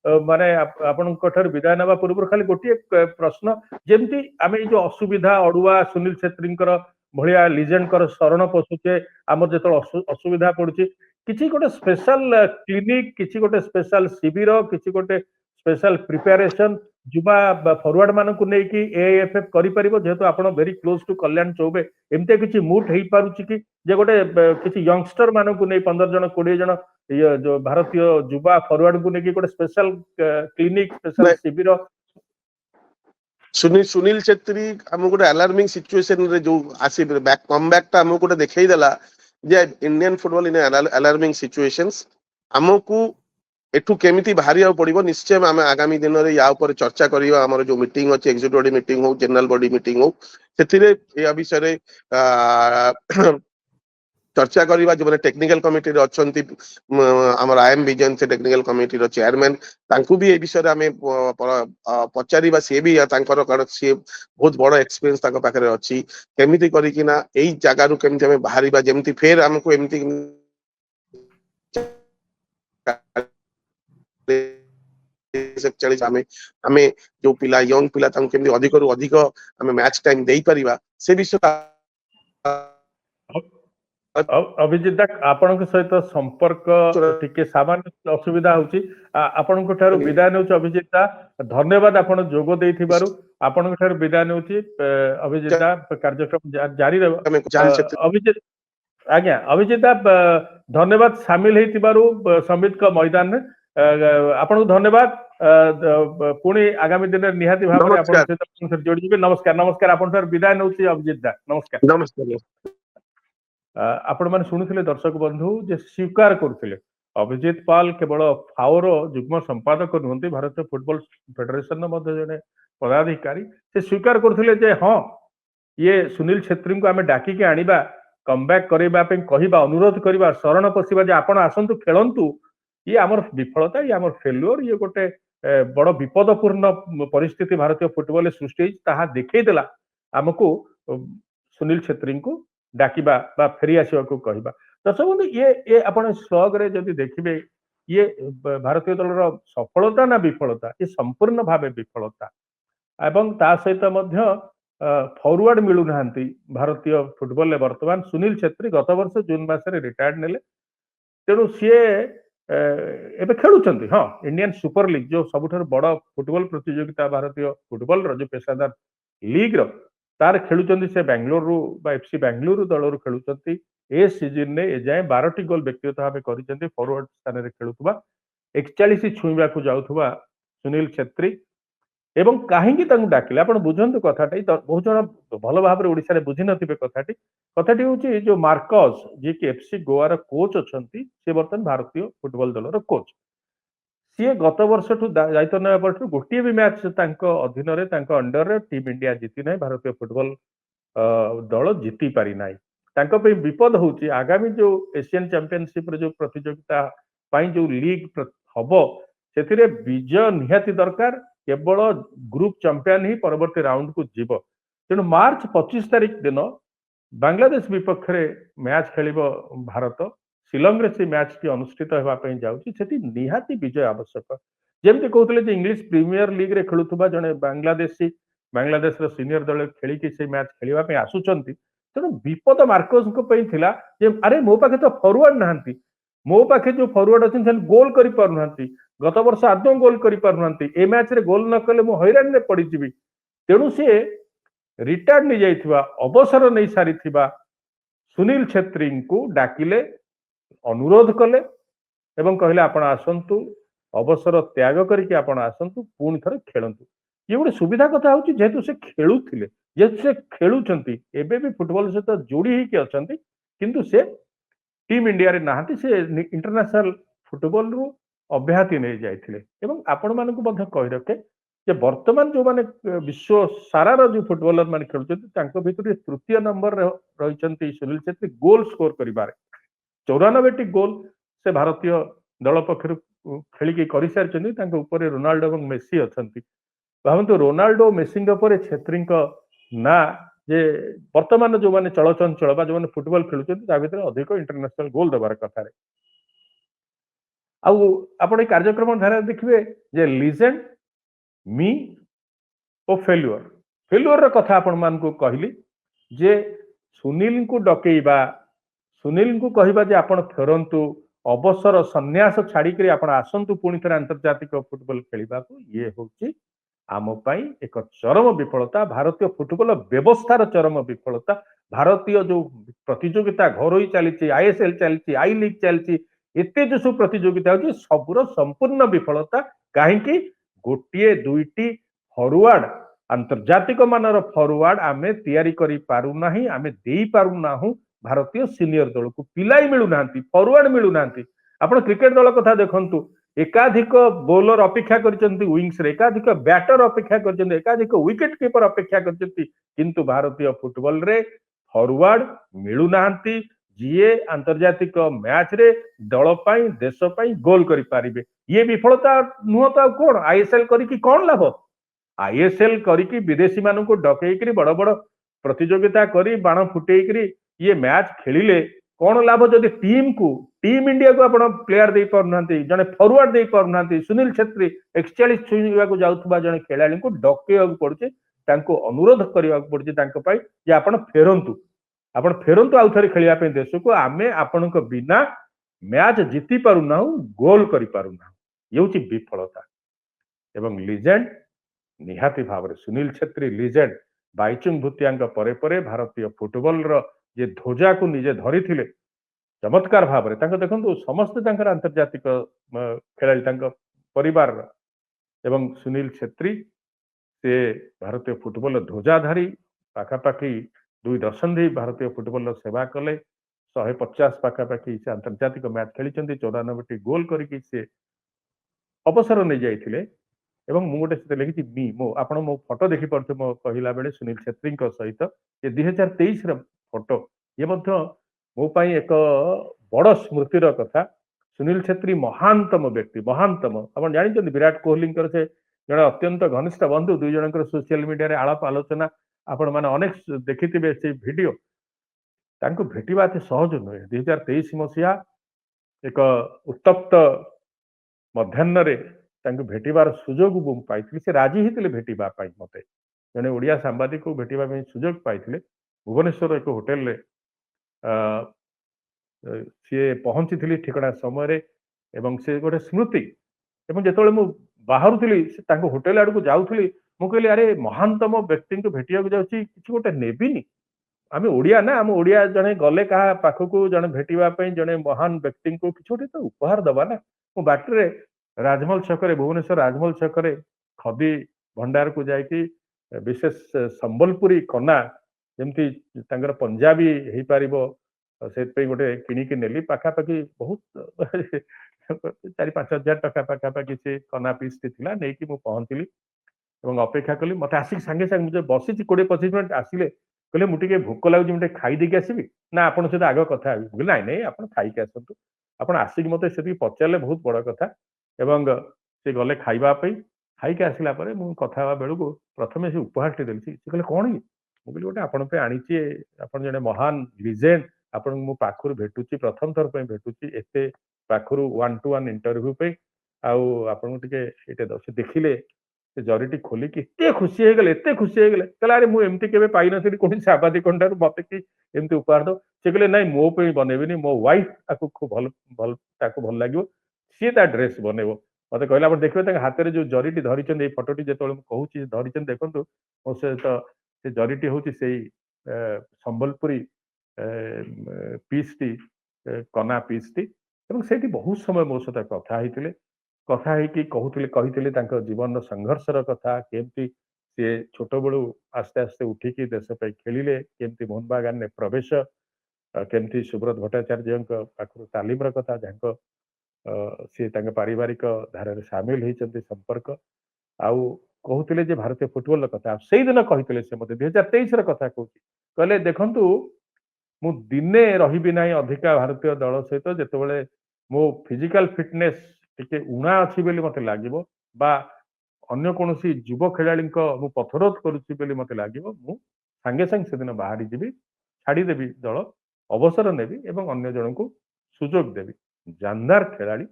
माने आपणଙ୍କ ଠାରୁ ବିଦାୟ ନେବା ପୂର୍ବରୁ ଖାଲି ଗୋଟିଏ ପ୍ରଶ୍ନ ଯେମିତି ଆମେ ଏଇ ଯୋଉ ଅସୁବିଧା ଅଡୁଆ ସୁନୀଲ ଛେତ୍ରୀଙ୍କର ଭଳିଆ ଲିଜେଣ୍ଡଙ୍କର ଶରଣ ପଶୁଛେ ଆମର ଯେତେବେଳେ ଅସୁବିଧା ପଡୁଛି କିଛି ଗୋଟେ ସ୍ପେଶାଲ କ୍ଲିନିକ କିଛି ଗୋଟେ ସ୍ପେଶାଲ ଶିବିର କିଛି ଗୋଟେ ସ୍ପେଶାଲ ପ୍ରିପାରେସନ ଯୁବା ଫରୱାର୍ଡ ମାନଙ୍କୁ ନେଇକି ଏଏଫଏଫ କରିପାରିବ ଯେହେତୁ ଆପଣ ଭେରି କ୍ଲୋଜ ଟୁ କଲ୍ୟାଣ ଚୌବେ ଏମିତି କିଛି ମୁଭ୍ ହେଇପାରୁଛି କି ଯେ ଗୋଟେ କିଛି ୟଙ୍ଗଷ୍ଟର ମାନଙ୍କୁ ନେଇ 15 ଜଣ 20 ଜଣ जो भारतीय युवा फॉरवर्ड को लेके गोटे स्पेशल क्लिनिक स्पेशल नहीं, शिविर सुनील छेत्री आम गोटे अलार्मिंग सिचुएशन रे जो आसी बैक कम बैक टा हमको गोटे देखै देला जे Indian football in alarming situations हमको एठू केमिति बाहरी पड़ो निश्चय आम आगामी दिन में या चर्चा करवा आम जो मीटिंग अच्छे एक्जिक्यूटिव बॉडी मीटिंग हो जनरल बॉडी मीटिंग हो से विषय चर्चा करवा जो टेक्निकल कमिटी अच्छा आम आईएम विजन से टेक्निकल कमिटी चेयरमैन तांकू भी ए विषय आम पचार सी भी सी बहुत बड़ एक्सपीरियंस पाखे अच्छी केमिति करना यही जगार केमी बाहर जमी फेर आमको एमती जो पिला यंग पिला अधिक रु अधिक आम मैच टाइम दे पारिबा से विषय अभिजित आपण सहित संपर्क टिके सामान्य असुविधा होची आपण ठारू विदाय नेउची अभिजित धन्यवाद आपण जोग देथिबारु आपण ठारू विदाय नेउची अभिजित कार्यक्रम जारी रहबो अभिजित आज्ञा अभिजित धन्यवाद सामिल हेतिबारु संबित का मैदान में आपण धन्यवाद पुणी आगामी दिन निहाती भाव आपण सहित जोड़ी जिबे नमस्कार नमस्कार आपण ठारू विदाय नेउची अभिजित नमस्कार नमस्कार आपण मैंने शुणुले दर्शक बंधु जे स्वीकार करते अभिजित पाल केवल फाओर युग्म संपादक नुहति भारतीय फुटबॉल फेडरेशन जड़े पदाधिकारी से स्वीकार करते हाँ ये सुनील छेत्री को आम डाकिकी आनिबा कमबैक करवा अनुरोध करवा शरण पशिबा जे आपण आसंतु खेलंतु ये आमर विफलता ये आमर फेल्युअर ये गोटे बड़ विपदपूर्ण परिस्थिति भारतीय फुटबॉल सृष्टि ताहा देखैदेला आमको सुनील छेत्री को डाकिबा बा फेरी आसिबा को कहबा दर्शक बंधु ये आपण स्लग रे जदि देखिबे ये भारतीय दलर सफलता ना विफलता ये संपूर्ण भावे विफलता एवं ता सहित मध्य फॉरवर्ड मिलु नांती भारतीय फुटबॉल ले वर्तमान सुनील छेत्री गत वर्ष जून मासरे रिटायर्ड नेले तेणु सीए एबे खेलुचंती हाँ इंडियन सुपर लीग जो सबुठार बड़ फुटबॉल प्रतियोगिता भारतीय फुटबॉल रो जो पेशादार लीग रो तार खेलुचंती से बेंगलुरु बा एफसी बेंगलुरु दलरु खेलुचंती ए सीजन ने ए जाय 12टी गोल व्यक्तिगत भाव करिसंती फॉरवर्ड स्थान रे खेलुतबा 41 छुईबा को जाउथबा सुनील छेत्री एवं काहेकि तांको डाकिले आपण बुझंतु कथाटी बहुत जन भल भाव ओडिसा रे बुझि नथिबे कथाटी होची जो मार्कस जे कि एफसी गोवा रो कोच अछंती से वर्तमान भारतीय फुटबॉल दल रो कोच सी गत वर्ष दायित्व ना पर गोटे भी मैच अधीन अंडर रे टीम इंडिया जीति ना भारतीय फुटबॉल दल जीति पारि ना विपद होची आगामी जो एशियन चैंपियनशिप रे जो प्रतियोगिता जो लीग हम से विजय निहाती दरकार केवल ग्रुप चैंपियन ही परवर्ती राउंड को जीव तेणु मार्च 25 तारिख दिन बांग्लादेश विपक्ष मैच खेल भारत शिलंग रे से मैच टी अनुष्ठित होगापी जाऊँगी निहाती विजय आवश्यक जमी कहते इंग्लिश प्रीमियर लीग रे खेलुवा जड़े बांग्लादेश सीनियर दल खेलिकी से मैच खेलवाई आसुंच तेणु विपद मार्कस अरे मो पाखे तो फॉरवर्ड नहांती मो पाखे जो फॉरवर्ड अच्छे गोल कर गत वर्ष आदौ गोल कर ए मैच रे गोल न कले मु हैरान में पड़जी तेणु सी रिटायर्ड नहीं जाइथिबा अवसर नहीं सारी सुनील छेत्री को डाकिले अनुरोध कले एवं कहले आपण आसंतु अवसर त्याग करके आपण आसंतु पुणी थरे खेलंतु ये गोटे सुविधा कथा होची जेहेतु से खेलुथिले जेहेतु से खेलुचंती एबे भी फुटबॉल सहित जोड़ी ही के अछंती किंतु से टीम इंडिया रे नाहंती से इंटरनेशनल फुटबॉल रु अब्याहति नहीं जाइथिले एवं आपण मानकु मध्य कहि रखे जे वर्तमान जो माने विश्व सारा रो जो फुटबॉलर माने खेलुचंती तांको भितर तृतीय नंबर रे रहिचंती सुनील छेत्री गोल स्कोर करिबारे 94टी गोल से भारतीय दल पक्षर खेलिकी कर सारी रोनाल्डो और मेसी अच्छा भावतु रोनाल्डो मेसी छेत्री ना जे वर्तमान जो मैंने चलचंचल जो मैंने फुटबॉल खेलुं भर अधिक इंटरनेशनल गोल देवार कथार ଆଉ ଆପଣ ଏଇ କାର୍ଯ୍ୟକ୍ରମ ଧାରା ଦେଖିବେ ଯେ ଲିଜେଣ୍ଡ मी ଓ ଫେଲୁଅର କଥା ଆପଣମାନଙ୍କୁ କହିଲି ଯେ ସୁନୀଲଙ୍କୁ ଡକେଇବା ସୁନୀଲଙ୍କୁ କହିବା ଯେ ଆପଣ ଫେରନ୍ତୁ ଅବସର ସନ୍ନ୍ୟାସ ଛାଡିକରି ଆପଣ ଆସନ୍ତୁ ପୁଣି ଥରେ ଆନ୍ତର୍ଜାତିକ ଫୁଟବଲ ଖେଳିବାକୁ ଇଏ ହଉଛି ଆମ ପାଇଁ ଏକ ଚରମ ବିଫଳତା ଭାରତୀୟ ଫୁଟବଲ ବ୍ୟବସ୍ଥାର ଚରମ ବିଫଳତା ଭାରତୀୟ ଯୋଉ ପ୍ରତିଯୋଗିତା ଘରୋଇ ଚାଲିଛି ଆଇଏସଏଲ ଚାଲିଛି ଆଇ ଲିଗ୍ ଚାଲିଛି ଏତେ ଯୋଉ ସବୁ ପ୍ରତିଯୋଗିତା ହଉଛି ସବୁର ସମ୍ପୂର୍ଣ୍ଣ ବିଫଳତା କାହିଁକି ଗୋଟିଏ ଦୁଇଟି ଫରୱାର୍ଡ ଆନ୍ତର୍ଜାତିକ ମାନର ଫରୱାର୍ଡ ଆମେ ତିଆରି କରିପାରୁନାହିଁ ଆମେ ଦେଇପାରୁନାହୁଁ ଭାରତୀୟ ସିନିୟର ଦଳକୁ ପିଲାଇ ମିଳୁନାହାନ୍ତି ଫରୱାର୍ଡ ମିଳୁନାହାନ୍ତି ଆପଣ କ୍ରିକେଟ ଦଳ କଥା ଦେଖନ୍ତୁ ଏକାଧିକ ବୋଲର ଅପେକ୍ଷା କରିଛନ୍ତି ୱିଙ୍ଗସରେ ଏକାଧିକ ବ୍ୟାଟର ଅପେକ୍ଷା କରିଛନ୍ତି ଏକାଧିକ ୱିକେଟ କିପର ଅପେକ୍ଷା କରିଛନ୍ତି କିନ୍ତୁ ଭାରତୀୟ ଫୁଟବଲରେ ଫରୱାର୍ଡ ମିଳୁନାହାନ୍ତି ଯିଏ ଆନ୍ତର୍ଜାତିକ ମ୍ୟାଚରେ ଦଳ ପାଇଁ ଦେଶ ପାଇଁ ଗୋଲ କରିପାରିବେ ଇଏ ବିଫଳତା ନୁହଁ ତ ଆଉ କଣ ଆଇଏସଏଲ କରିକି କଣ ଲାଭ ଆଇଏସଏଲ କରିକି ବିଦେଶୀ ମାନଙ୍କୁ ଡକେଇକିରି ବଡ ବଡ ପ୍ରତିଯୋଗିତା କରି ବାଣ ଫୁଟେଇକିରି ଇଏ ମ୍ୟାଚ ଖେଳିଲେ କଣ ଲାଭ ଯଦି ଟିମ୍ ଇଣ୍ଡିଆକୁ ଆପଣ ପ୍ଲେୟାର ଦେଇ ପାରୁନାହାନ୍ତି ଜଣେ ଫରୱାର୍ଡ ଦେଇ ପାରୁନାହାନ୍ତି ସୁନୀଲ ଛେତ୍ରୀ 41 ଛୁଇଁବାକୁ ଯାଉଥିବା ଜଣେ ଖେଳାଳିଙ୍କୁ ଡକେଇବାକୁ ପଡୁଛି ତାଙ୍କୁ ଅନୁରୋଧ କରିବାକୁ ପଡୁଛି ତାଙ୍କ ପାଇଁ ଯେ ଆପଣ ଫେରନ୍ତୁ ଆଉ ଥରେ ଖେଳିବା ପାଇଁ ଦେଶକୁ ଆମେ ଆପଣଙ୍କ ବିନା ମ୍ୟାଚ ଜିତି ପାରୁନାହୁଁ ଗୋଲ କରିପାରୁନାହୁଁ ଇଏ ହଉଛି ବିଫଳତା ଏବଂ ଲିଜେଣ୍ଡ ନିହାତି ଭାବରେ ସୁନୀଲ ଛେତ୍ରୀ ଲିଜେଣ୍ଡ ବାଇଚୁଙ୍ଗ ଭୁତିଆଙ୍କ ପରେ ପରେ ଭାରତୀୟ ଫୁଟବଲର ଯେ ଧ୍ୱଜାକୁ ନିଜେ ଧରିଥିଲେ ଚମତ୍କାର ଭାବରେ ତାଙ୍କ ଦେଖନ୍ତୁ ସମସ୍ତେ ତାଙ୍କର ଆନ୍ତର୍ଜାତିକ ଖେଳାଳି ତାଙ୍କ ପରିବାରର ଏବଂ ସୁନୀଲ ଛେତ୍ରୀ ସେ ଭାରତୀୟ ଫୁଟବଲର ଧ୍ୱଜାଧାରୀ ପାଖାପାଖି 2 ଦଶନ୍ଧି ଭାରତୀୟ ଫୁଟବଲର ସେବା କଲେ 150 ପାଖାପାଖି ସେ ଆନ୍ତର୍ଜାତିକ ମ୍ୟାଚ ଖେଳିଛନ୍ତି 94ଟି ଗୋଲ କରିକି ସେ ଅବସର ନେଇଯାଇଥିଲେ ଏବଂ ମୁଁ ଗୋଟେ ସେଥିରେ ଲେଖିଛି ଆପଣ ମୋ ଫଟୋ ଦେଖିପାରୁଥିବେ ମୋ କହିଲା ବେଳେ ସୁନୀଲ ଛେତ୍ରୀଙ୍କ ସହିତ ଏ 2023ର ଫଟୋ ଇଏ ମଧ୍ୟ ମୋ ପାଇଁ ଏକ ବଡ ସ୍ମୃତିର କଥା ସୁନୀଲ ଛେତ୍ରୀ ମହାନତମ ବ୍ୟକ୍ତି ମହାନତମ ଆପଣ ଜାଣିଛନ୍ତି ବିରାଟ କୋହଲିଙ୍କର ସେ ଜଣେ ଅତ୍ୟନ୍ତ ଘନିଷ୍ଠ ବନ୍ଧୁ ଦୁଇ ଜଣଙ୍କର ସୋସିଆଲ ମିଡିଆରେ ଆଳାପ ଆଲୋଚନା ଆପଣ ମାନେ ଅନେକ ଦେଖିଥିବେ ସେ ଭିଡିଓ ତାଙ୍କୁ ଭେଟିବା ଏତେ ସହଜ ନୁହେଁ 2023 ମସିହା ଏକ ଉତ୍ତପ୍ତ ମଧ୍ୟାହ୍ନରେ ତାଙ୍କୁ ଭେଟିବାର ସୁଯୋଗ ମୁଁ ପାଇଥିଲି ସେ ରାଜି ହେଇଥିଲେ ଭେଟିବା ପାଇଁ ମତେ ଜଣେ ଓଡ଼ିଆ ସାମ୍ବାଦିକକୁ ଭେଟିବା ପାଇଁ ସୁଯୋଗ ପାଇଥିଲେ ଭୁବନେଶ୍ୱର ଏକ ହୋଟେଲରେ ସିଏ ପହଞ୍ଚିଥିଲି ଠିକଣା ସମୟରେ ଏବଂ ସେ ଗୋଟେ ସ୍ମୃତି ଏବଂ ଯେତେବେଳେ ମୁଁ ବାହାରୁଥିଲି ତାଙ୍କ ହୋଟେଲ ଆଡକୁ ଯାଉଥିଲି ମୁଁ କହିଲି ଆରେ ମହାନତମ ବ୍ୟକ୍ତିଙ୍କୁ ଭେଟିବାକୁ ଯାଉଛି କିଛି ଗୋଟେ ନେବିନି ଆମେ ଓଡ଼ିଆ ନା ଆମ ଓଡ଼ିଆ ଜଣେ ଗଲେ କାହା ପାଖକୁ ଜଣେ ଭେଟିବା ପାଇଁ ଜଣେ ମହାନ ବ୍ୟକ୍ତିଙ୍କୁ କିଛି ଗୋଟେ ତ ଉପହାର ଦବା ନା ମୁଁ ବାଟରେ ରାଜମହଲ ଛକରେ ଭୁବନେଶ୍ୱର ରାଜମହଲ ଛକରେ ଖଦି ଭଣ୍ଡାରକୁ ଯାଇକି ବିଶେଷ ସମ୍ବଲପୁରୀ କନା ଯେମିତି ତାଙ୍କର ପଞ୍ଜାବୀ ହେଇପାରିବ ସେଥିପାଇଁ ଗୋଟେ କିଣିକି ନେଲି ପାଖାପାଖି ବହୁତ 4-5 ହଜାର ଟଙ୍କା ପାଖାପାଖି ସେ କନା ପିସ୍ଟି ଥିଲା ନେଇକି ମୁଁ ପହଞ୍ଚିଲି ଏବଂ ଅପେକ୍ଷା କଲି ମତେ ଆସିକି ସାଙ୍ଗେ ସାଙ୍ଗେ ମୁଁ ବସିଛି 20-25 ମିନିଟ୍ ଆସିଲେ କହିଲେ ମୁଁ ଟିକେ ଭୋକ ଲାଗୁଛି ମୁଁ ଟିକେ ଖାଇଦେଇକି ଆସିବି ନା ଆପଣଙ୍କ ସହିତ ଆଗ କଥା ହେବି ମୁଁ କହିଲି ନାଇଁ ଆପଣ ଖାଇକି ଆସନ୍ତୁ ଆପଣ ଆସିକି ମତେ ସେତିକି ପଚାରିଲେ ବହୁତ ବଡ କଥା ଏବଂ ସେ ଗଲେ ଖାଇବା ପାଇଁ ଖାଇକି ଆସିଲା ପରେ ମୁଁ କଥା ହେବା ବେଳକୁ ପ୍ରଥମେ ସେ ଉପହାରଟି ଦେଲି ସେ କହିଲେ କଣ କି ମୁଁ କହିଲି ଗୋଟେ ଆପଣଙ୍କ ପାଇଁ ଆଣିଛି ଆପଣ ଜଣେ ମହାନ ଲିଜେଣ୍ଡ ଆପଣଙ୍କୁ ମୁଁ ପାଖରୁ ଭେଟୁଛି ପ୍ରଥମ ଥର ପାଇଁ ଭେଟୁଛି ଏତେ ପାଖରୁ 1-to-1 ଇଣ୍ଟରଭ୍ୟୁ ପାଇଁ ଆଉ ଆପଣଙ୍କୁ ଟିକେ ଏଇଟା ସେ ଦେଖିଲେ ସେ ଜରିଟି ଖୋଲିକି ଏତେ ଖୁସି ହେଇଗଲେ କହିଲେ ଆରେ ମୁଁ ଏମିତି କେବେ ପାଇନଥିଲି କୌଣସି ସାମ୍ବାଦିକଙ୍କ ଠାରୁ ମତେ କି ଏମିତି ଉପହାର ଦବ ସେ କହିଲେ ନାଇଁ ମୋ ପାଇଁ ବନେଇବିନି ମୋ ୱାଇଫ ତାକୁ ଖୁବ ଭଲ ତାକୁ ଭଲ ଲାଗିବ ସିଏ ତା ଡ୍ରେସ ବନେଇବ ମତେ କହିଲା ଆପଣ ଦେଖିବେ ତାଙ୍କ ହାତରେ ଯୋଉ ଜରିଟି ଧରିଛନ୍ତି ଏଇ ଫଟୋଟି ଯେତେବେଳେ ମୁଁ କହୁଛି ଧରିଛନ୍ତି ଦେଖନ୍ତୁ ମୋ ସହିତ ସେ ଜରିଟି ହଉଛି ସେଇ ସମ୍ବଲପୁରୀ ପିସ୍ଟି କନା ପିସ୍ଟି ଏବଂ ସେଇଠି ବହୁତ ସମୟ ମୋ ସହିତ କଥା ହେଇଥିଲେ କଥା ହେଇକି କହିଥିଲେ ତାଙ୍କ ଜୀବନର ସଂଘର୍ଷର କଥା କେମିତି ସିଏ ଛୋଟବେଳୁ ଆସ୍ତେ ଆସ୍ତେ ଉଠିକି ଦେଶ ପାଇଁ ଖେଳିଲେ କେମିତି ମୋହନ ବାଗାନରେ ପ୍ରବେଶ କେମିତି ସୁବ୍ରତ ଭଟ୍ଟାଚାର୍ଯ୍ୟଙ୍କ ପାଖରୁ ତାଲିମର କଥା ଯାହାଙ୍କ ସିଏ ତାଙ୍କ ପାରିବାରିକ ଧାରାରେ ସାମିଲ ହେଇଛନ୍ତି ସମ୍ପର୍କ ଆଉ କହୁଥିଲେ ଯେ ଭାରତୀୟ ଫୁଟବଲର କଥା ସେଇଦିନ କହିଥିଲେ ସେ ମତେ 2023ର କଥା କହୁଛି କହିଲେ ଦେଖନ୍ତୁ ମୁଁ ଦିନେ ରହିବି ନାହିଁ ଅଧିକା ଭାରତୀୟ ଦଳ ସହିତ ଯେତେବେଳେ ମୋ ଫିଜିକାଲ ଫିଟନେସ ଟିକେ ଉଣା ଅଛି ବୋଲି ମତେ ଲାଗିବ ବା ଅନ୍ୟ କୌଣସି ଯୁବ ଖେଳାଳିଙ୍କ ମୁଁ ପଥରୋଧ କରୁଛି ବୋଲି ମତେ ଲାଗିବ ମୁଁ ସାଙ୍ଗେ ସାଙ୍ଗେ ସେଦିନ ବାହାରି ଯିବି ଛାଡିଦେବି ଦଳ ଅବସର ନେବି ଏବଂ ଅନ୍ୟ ଜଣଙ୍କୁ ସୁଯୋଗ ଦେବି ଜାନଦାର ଖେଳାଳି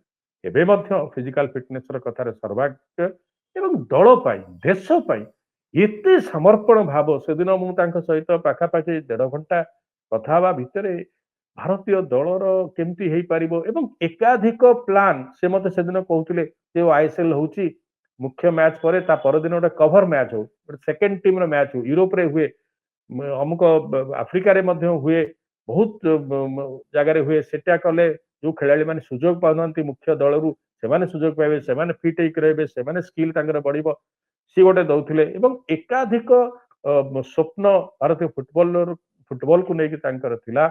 ଏବେ ମଧ୍ୟ ଫିଜିକାଲ ଫିଟନେସ ର କଥାରେ ସର୍ବାଗ୍ୟ ଏବଂ ଦଳ ପାଇଁ ଦେଶ ପାଇଁ ଏତେ ସମର୍ପଣ ଭାବ ସେଦିନ ମୁଁ ତାଙ୍କ ସହିତ ପାଖାପାଖି 1.5 ଘଣ୍ଟା କଥା ହେବା ଭିତରେ ଭାରତୀୟ ଦଳର କେମିତି ହେଇପାରିବ ଏବଂ ଏକାଧିକ ପ୍ଲାନ ସେ ମତେ ସେଦିନ କହୁଥିଲେ ଯେ ଆଇଏସଏଲ ହଉଛି ମୁଖ୍ୟ ମ୍ୟାଚ୍ ପରେ ତା ପରଦିନ ଗୋଟେ କଭର ମ୍ୟାଚ୍ ହଉ ଗୋଟେ ସେକେଣ୍ଡ ଟିମର ମ୍ୟାଚ୍ ହଉ ୟୁରୋପରେ ହୁଏ ଅମୁକ ଆଫ୍ରିକାରେ ମଧ୍ୟ ହୁଏ ବହୁତ ଜାଗାରେ ହୁଏ ସେଟା କଲେ ଯୋଉ ଖେଳାଳି ମାନେ ସୁଯୋଗ ପାଉନାହାନ୍ତି ମୁଖ୍ୟ ଦଳରୁ ସେମାନେ ସୁଯୋଗ ପାଇବେ ସେମାନେ ଫିଟ୍ ହେଇକି ରହିବେ ସେମାନେ ସ୍କିଲ୍ ତାଙ୍କର ବଢିବ ସିଏ ଗୋଟେ ଦଉଥିଲେ ଏବଂ ଏକାଧିକ ସ୍ୱପ୍ନ ଭାରତୀୟ ଫୁଟବଲକୁ ନେଇକି ତାଙ୍କର ଥିଲା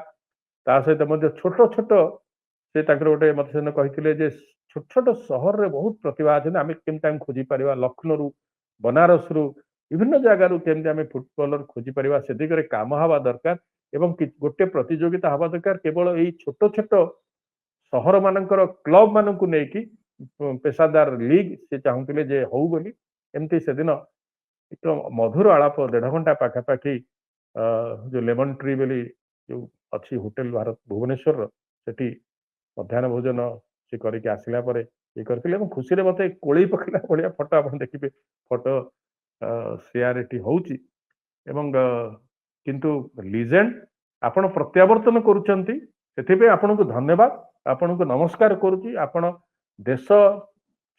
ତା ସହିତ ମଧ୍ୟ ଛୋଟ ଛୋଟ ସେ ତାଙ୍କର ଗୋଟେ ମତେ ସେଦିନ କହିଥିଲେ ଯେ ଛୋଟ ଛୋଟ ସହରରେ ବହୁତ ପ୍ରତିଭା ଅଛନ୍ତି ଆମେ କେମିତି ଆମେ ଖୋଜି ପାରିବା ଲକ୍ଷ୍ନୌରୁ ବନାରସରୁ ବିଭିନ୍ନ ଜାଗାରୁ କେମିତି ଆମେ ଫୁଟବଲର ଖୋଜି ପାରିବା ସେ ଦିଗରେ କାମ ହେବା ଦରକାର ଏବଂ ଗୋଟେ ପ୍ରତିଯୋଗିତା ହେବା ଦରକାର କେବଳ ଏଇ ଛୋଟ ଛୋଟ ସହର ମାନଙ୍କର କ୍ଲବ ମାନଙ୍କୁ ନେଇକି ପେଶାଦାର ଲିଗ୍ ସେ ଚାହୁଁଥିଲେ ଯେ ହଉ ବୋଲି ଏମିତି ସେଦିନ ଏକ ମଧୁର ଆଳାପ 1.5 ଘଣ୍ଟା ପାଖାପାଖି ଯୋଉ ଲେମନ ଟ୍ରି ବୋଲି ଯୋଉ ଅଛି ହୋଟେଲ ଭାରତ ଭୁବନେଶ୍ୱରର ସେଠି ମଧ୍ୟାହ୍ନ ଭୋଜନ ସେ କରିକି ଆସିଲା ପରେ ଇଏ କରିଥିଲେ ଏବଂ ଖୁସିରେ ମତେ କୋଳେଇ ପକେଇଲା ଭଳିଆ ଫଟୋ ଆପଣ ଦେଖିବେ ଫଟୋ ସେୟାର ଏଠି ହଉଛି ଏବଂ କିନ୍ତୁ ଲିଜେଣ୍ଡ ଆପଣ ପ୍ରତ୍ୟାବର୍ତ୍ତନ କରୁଛନ୍ତି ସେଥିପାଇଁ ଆପଣଙ୍କୁ ଧନ୍ୟବାଦ ଆପଣଙ୍କୁ ନମସ୍କାର କରୁଛି ଆପଣ ଦେଶ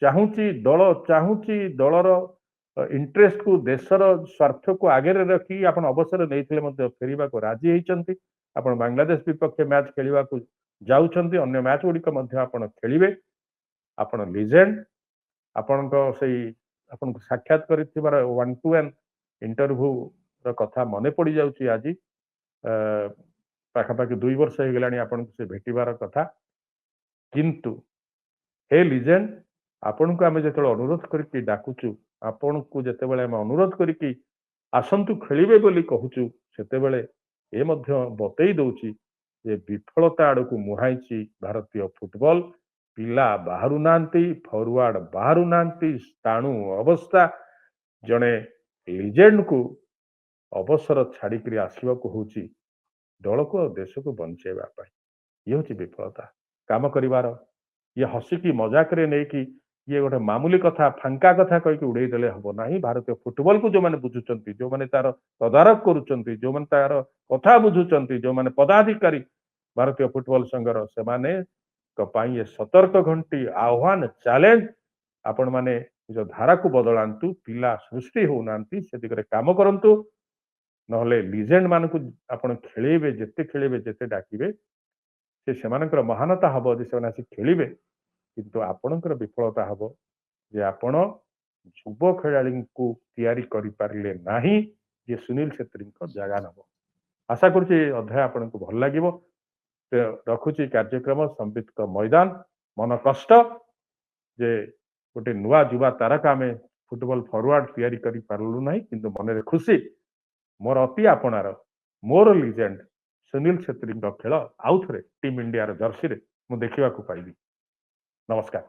ଚାହୁଁଛି ଦଳ ଚାହୁଁଛି ଦଳର ଇଣ୍ଟରେଷ୍ଟକୁ ଦେଶର ସ୍ୱାର୍ଥକୁ ଆଗରେ ରଖି ଆପଣ ଅବସର ନେଇଥିଲେ ମଧ୍ୟ ଫେରିବାକୁ ରାଜି ହେଇଛନ୍ତି ଆପଣ ବାଂଲାଦେଶ ବିପକ୍ଷ ମ୍ୟାଚ୍ ଖେଳିବାକୁ ଯାଉଛନ୍ତି ଅନ୍ୟ ମ୍ୟାଚ୍ ଗୁଡ଼ିକ ମଧ୍ୟ ଆପଣ ଖେଳିବେ ଆପଣ ଲିଜେଣ୍ଡ ଆପଣଙ୍କ ସେଇ ଆପଣଙ୍କୁ ସାକ୍ଷାତ କରିଥିବାର 1-to-1 ଇଣ୍ଟରଭ୍ୟୁର କଥା ମନେ ପଡ଼ିଯାଉଛି ଆଜି ପାଖାପାଖି 2 ବର୍ଷ ହେଇଗଲାଣି ଆପଣଙ୍କୁ ସେ ଭେଟିବାର କଥା କିନ୍ତୁ ହେ ଲିଜେଣ୍ଡ ଆପଣଙ୍କୁ ଆମେ ଯେତେବେଳେ ଅନୁରୋଧ କରିକି ଡାକୁଛୁ ଆପଣଙ୍କୁ ଯେତେବେଳେ ଆମେ ଅନୁରୋଧ କରିକି ଆସନ୍ତୁ ଖେଳିବେ ବୋଲି କହୁଛୁ ସେତେବେଳେ ଏ ମଧ୍ୟ ବତେଇ ଦଉଛି ଯେ ବିଫଳତା ଆଡ଼କୁ ମୁହାଁଇଛି ଭାରତୀୟ ଫୁଟବଲ ପିଲା ବାହାରୁ ନାହାନ୍ତି ଫରୱାର୍ଡ ବାହାରୁ ନାହାନ୍ତି ସ୍ଥାଣୁ ଅବସ୍ଥା ଜଣେ ଲିଜେଣ୍ଡକୁ ଅବସର ଛାଡ଼ିକିରି ଆସିବାକୁ ହଉଛି ଦଳକୁ ଆଉ ଦେଶକୁ ବଞ୍ଚେଇବା ପାଇଁ ଇଏ ହଉଛି ବିଫଳତା କାମ କରିବାର ଇଏ ହସିକି ମଜାକରେ ନେଇକି ଇଏ ଗୋଟେ ମାମୁଲି କଥା ଫାଙ୍କା କଥା କହିକି ଉଡେଇ ଦେଲେ ହବ ନାହିଁ ଭାରତୀୟ ଫୁଟବଲକୁ ଯୋଉମାନେ ବୁଝୁଛନ୍ତି ଯୋଉମାନେ ତାର ତଦାରଖ କରୁଛନ୍ତି ଯୋଉମାନେ ତାର କଥା ବୁଝୁଛନ୍ତି ଯୋଉମାନେ ପଦାଧିକାରୀ ଭାରତୀୟ ଫୁଟବଲ ସଂଘର ସେମାନେ ପାଇଁ ଏ ସତର୍କ ଘଣ୍ଟି ଆହ୍ୱାନ ଚ୍ୟାଲେଞ୍ଜ ଆପଣମାନେ ନିଜ ଧାରାକୁ ବଦଳାନ୍ତୁ ପିଲା ସୃଷ୍ଟି ହଉନାହାନ୍ତି ସେ ଦିଗରେ କାମ କରନ୍ତୁ ନହେଲେ ଲିଜେଣ୍ଡ ମାନଙ୍କୁ ଆପଣ ଖେଳେଇବେ ଯେତେ ଡାକିବେ ସେମାନଙ୍କର ମହାନତା ହବ ଯେ ସେମାନେ ଆସି ଖେଳିବେ କିନ୍ତୁ ଆପଣଙ୍କର ବିଫଳତା ହବ ଯେ ଆପଣ ଯୁବ ଖେଳାଳିଙ୍କୁ ତିଆରି କରିପାରିଲେ ନାହିଁ ଯେ ସୁନୀଲ ଛେତ୍ରୀଙ୍କ ଜାଗା ନବ ଆଶା କରୁଛି ଅଧ୍ୟାୟ ଆପଣଙ୍କୁ ଭଲ ଲାଗିବ ରଖୁଛି କାର୍ଯ୍ୟକ୍ରମ ସମ୍ବିତଙ୍କ ମଇଦାନ ମନ କଷ୍ଟ ଯେ ଗୋଟେ ନୂଆ ଯୁବା ତାରକା ଆମେ ଫୁଟବଲ ଫରୱାର୍ଡ ତିଆରି କରିପାରିଲୁ ନାହିଁ କିନ୍ତୁ ମନରେ ଖୁସି ମୋର ଅତି ଆପଣାର ମୋର ଲିଜେଣ୍ଡ ସୁନୀଲ ଛେତ୍ରୀଙ୍କ ଖେଳ ଆଉ ଥରେ ଟିମ୍ ଇଣ୍ଡିଆର ଜର୍ସିରେ ମୁଁ ଦେଖିବାକୁ ପାଇବି ନମସ୍କାର